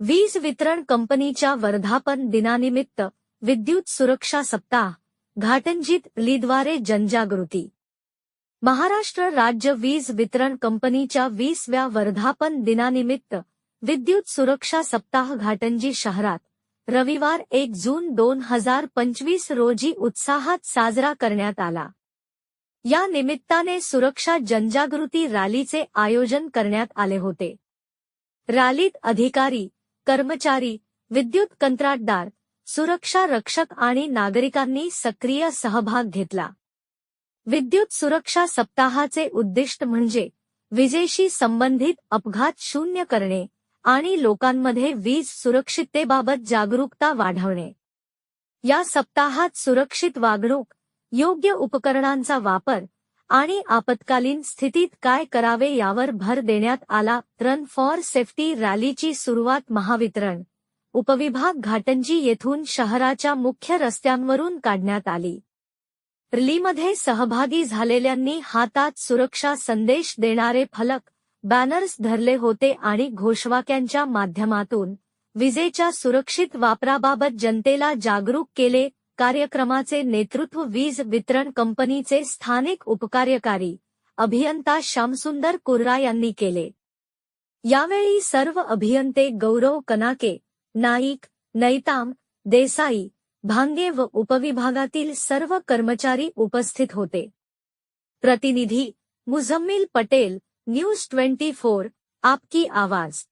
वीज वितरण कंपनीच्या वर्धापन दिनानिमित्त विद्युत सुरक्षा सप्ताह घाटंजीत लीद्वारे जनजागृती। महाराष्ट्र राज्य वीज वितरण कंपनीच्या 20व्या वर्धापन दिनानिमित्त विद्युत सुरक्षा सप्ताह घाटंजी शहरात रविवार 1 जून 2025 रोजी उत्साहात साजरा करण्यात आला। या निमित्ताने सुरक्षा जनजागृती रॅलीचे आयोजन करण्यात आले होते। रॅलीत अधिकारी, कर्मचारी, विद्युत कंत्राटदार, सुरक्षा रक्षक आणि नागरिकांनी सक्रिय सहभाग घेतला। विद्युत सुरक्षा सप्ताहाचे उद्दिष्ट म्हणजे विजेशी संबंधित अपघात शून्य करणे आणि लोकांमध्ये वीज सुरक्षिततेबाबत जागरूकता वाढवणे। या सप्ताहात सुरक्षित वागणूक, योग्य उपकरणांचा वापर आणि आपत्कालीन स्थितीत काय करावे यावर भर देण्यात आला। रन फॉर सेफ्टी रॅलीची सुरुवात महावितरण उपविभाग घाटंजी येथून शहराच्या मुख्य रस्त्यांवरून काढण्यात आली। रॅलीमध्ये सहभागी झालेल्यांनी हातात सुरक्षा संदेश देणारे फलक, बॅनर्स धरले होते आणि घोषवाक्यांच्या माध्यमातून विजेच्या सुरक्षित वापराबाबत जनतेला जागरूक केले। कार्यक्रमाचे नेतृत्व वीज वितरण कंपनीचे स्थानिक उपकार्यकारी अभियंता श्यामसुंदर कुर्रा यांनी केले। यावेळी सर्व अभियंते गौरव कनाके, नाईक, नैताम, देसाई, भांगे व उपविभागातील सर्व कर्मचारी उपस्थित होते। प्रतिनिधी मुझम्मिल पटेल, न्यूज 24, आपकी आवाज।